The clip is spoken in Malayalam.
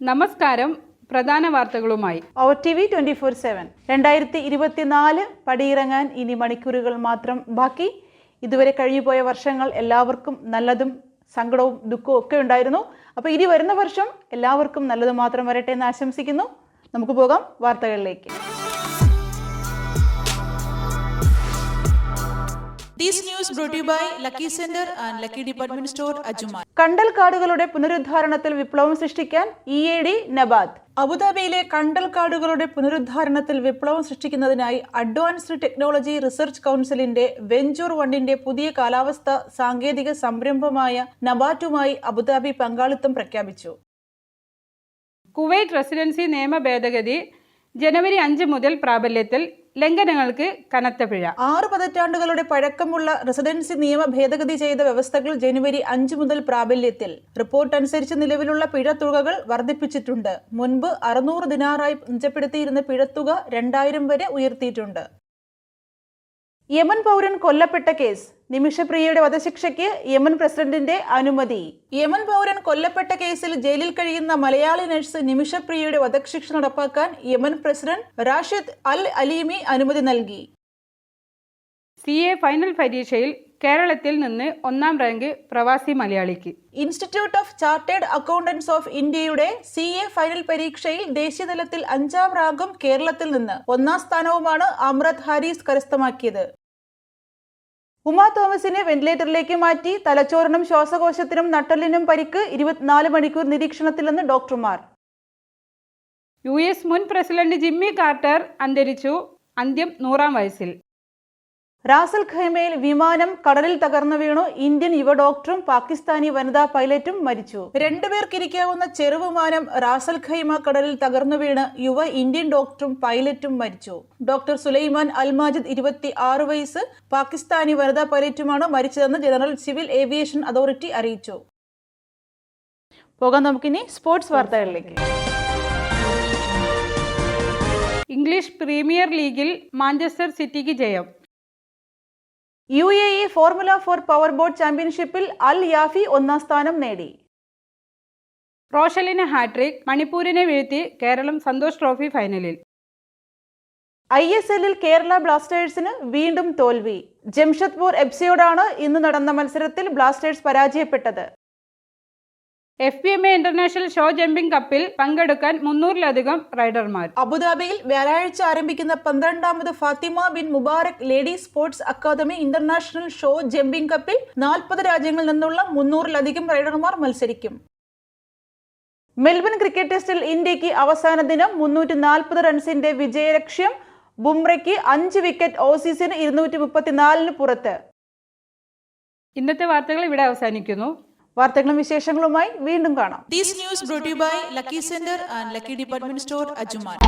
നമസ്കാരം. പ്രധാന വാർത്തകളുമായി OTV 24/7. 2024 പടിയിറങ്ങാൻ ഇനി മണിക്കൂറുകൾ മാത്രം ബാക്കി. ഇതുവരെ കഴിഞ്ഞുപോയ വർഷങ്ങൾ എല്ലാവർക്കും നല്ലതും സങ്കടവും ദുഃഖവും ഒക്കെ ഉണ്ടായിരുന്നു. അപ്പോൾ ഇനി വരുന്ന വർഷം എല്ലാവർക്കും നല്ലത് മാത്രം വരട്ടെ എന്ന് ആശംസിക്കുന്നു. നമുക്ക് പോകാം വാർത്തകളിലേക്ക്. This news brought to you by Lucky Center and Lucky Department Store, Ajmal. കണ്ടൽ കാടുകളുടെ പുനരുദ്ധാരണത്തിൽ വിപ്ലവം സൃഷ്ടിക്കാൻ EAD നബാർഡ്. അബുദാബിയിലെ കണ്ടൽ കാടുകളുടെ പുനരുദ്ധാരണത്തിൽ വിപ്ലവം സൃഷ്ടിക്കുന്നതിനായി അഡ്വാൻസ്ഡ് ടെക്നോളജി റിസർച്ച് കൗൺസിലിന്റെ വെഞ്ചൂർ 1 പുതിയ കാലാവസ്ഥ സാങ്കേതിക സംരംഭമായ നബാറ്റുമായി അബുദാബി പങ്കാളിത്തം പ്രഖ്യാപിച്ചു. കുവൈറ്റ് റെസിഡൻസി നിയമ ഭേദഗതി ജനുവരി 5 മുതൽ പ്രാബല്യത്തിൽ. ലംഘനങ്ങൾക്ക് കനത്ത പിഴ. 6 പതിറ്റാണ്ടുകളുടെ പഴക്കമുള്ള റെസിഡൻസി നിയമ ഭേദഗതി ചെയ്ത വ്യവസ്ഥകൾ ജനുവരി 5 മുതൽ പ്രാബല്യത്തിൽ. റിപ്പോർട്ട് അനുസരിച്ച് നിലവിലുള്ള പിഴ തുകകൾ വർദ്ധിപ്പിച്ചിട്ടുണ്ട്. മുൻപ് 600 ദിനാറായി നിജപ്പെടുത്തിയിരുന്ന പിഴത്തുക 2000 വരെ ഉയർത്തിയിട്ടുണ്ട്. യമൻ പൗരൻ കൊല്ലപ്പെട്ട കേസ്. നിമിഷപ്രിയയുടെ വധശിക്ഷയ്ക്ക് യമൻ പ്രസിഡന്റിന്റെ അനുമതി. യമൻ പൗരൻ കൊല്ലപ്പെട്ട കേസിൽ ജയിലിൽ കഴിയുന്ന മലയാളി നഴ്സ് നിമിഷപ്രിയയുടെ വധശിക്ഷ നടപ്പാക്കാൻ യമൻ പ്രസിഡന്റ് റാഷിദ് അൽ അലീമി അനുമതി നൽകി. CA ഫൈനൽ പരീക്ഷയിൽ കേരളത്തിൽ നിന്ന് 1ാം റാങ്ക് പ്രവാസി മലയാളിക്ക്. Institute of chartered accountants of ഇന്ത്യയുടെ CA ഫൈനൽ പരീക്ഷയിൽ ദേശീയതലത്തിൽ 5ാം റാങ്കും കേരളത്തിൽ നിന്ന് 1ാം സ്ഥാനവുമാണ് അമ്രത് ഹാരിസ് കരസ്ഥമാക്കിയത്. ഉമാ തോമസിനെ വെന്റിലേറ്ററിലേക്ക് മാറ്റി. തലച്ചോറിനും ശ്വാസകോശത്തിനും നട്ടെല്ലിനും പരിക്ക്. 24 മണിക്കൂർ നിരീക്ഷണത്തിലെന്ന് ഡോക്ടർമാർ. US മുൻ പ്രസിഡന്റ് ജിമ്മി കാർട്ടർ അന്തരിച്ചു. അന്ത്യം 100ാം വയസ്സിൽ. റാസൽ ഖൈമയിൽ വിമാനം കടലിൽ തകർന്നു വീണു. ഇന്ത്യൻ യുവ ഡോക്ടറും പാകിസ്ഥാനി വനിതാ പൈലറ്റും മരിച്ചു. 2 പേർക്കിരിക്കാവുന്ന ചെറുവിമാനം റാസൽ ഖൈമ കടലിൽ തകർന്നു വീണ് യുവ ഇന്ത്യൻ ഡോക്ടറും പൈലറ്റും മരിച്ചു. ഡോക്ടർ സുലൈമാൻ അൽമാജിദ് 26 വയസ്സ് പാകിസ്ഥാനി വനിതാ പൈലറ്റുമാണ് മരിച്ചതെന്ന് ജനറൽ സിവിൽ ഏവിയേഷൻ അതോറിറ്റി അറിയിച്ചു. പോകാം നമുക്കിനി സ്പോർട്സ് വാർത്തകളിലേക്ക്. ഇംഗ്ലീഷ് പ്രീമിയർ ലീഗിൽ മാഞ്ചസ്റ്റർ സിറ്റിക്ക് ജയം. UAE ഫോർമുല 4 പവർ ബോട്ട് ചാമ്പ്യൻഷിപ്പിൽ അൽ യാഫി 1ാം സ്ഥാനം നേടി. റോഷലിന് ഹാട്രിക്. മണിപ്പൂരിനെ വീഴ്ത്തി കേരളം സന്തോഷ് ട്രോഫി ഫൈനലിൽ. ISLൽ കേരള ബ്ലാസ്റ്റേഴ്സിന് വീണ്ടും തോൽവി. ജംഷഡ്പൂർ FCയോടാണ് ഇന്ന് നടന്ന മത്സരത്തിൽ ബ്ലാസ്റ്റേഴ്സ് പരാജയപ്പെട്ടത്. FBMA ഇന്റർനാഷണൽ ഷോ ജമ്പിംഗ് കപ്പിൽ പങ്കെടുക്കാൻ 300-ലധികം റൈഡർമാർ. അബുദാബിയിൽ വ്യാഴാഴ്ച ആരംഭിക്കുന്ന 12ാമത് Fatima bin Mubarak ladies sports academy international show jumping കപ്പിൽ 40 രാജ്യങ്ങളിൽ നിന്നുള്ള 300-ലധികം റൈഡർമാർ മത്സരിക്കും. മെൽബൺ ക്രിക്കറ്റ് ടെസ്റ്റിൽ ഇന്ത്യക്ക് അവസാന ദിനം 340 റൺസിന്റെ വിജയലക്ഷ്യം. ബുംറയ്ക്ക് 5 വിക്കറ്റ്. ഓസീസിന് 234 പുറത്ത്. ഇന്നത്തെ വാർത്തകൾ ഇവിടെ അവസാനിക്കുന്നു. വാർത്തകളും വിശേഷങ്ങളുമായി വീണ്ടും കാണാം. This news brought to you by Lucky Center and Lucky Department Store, Ajmal.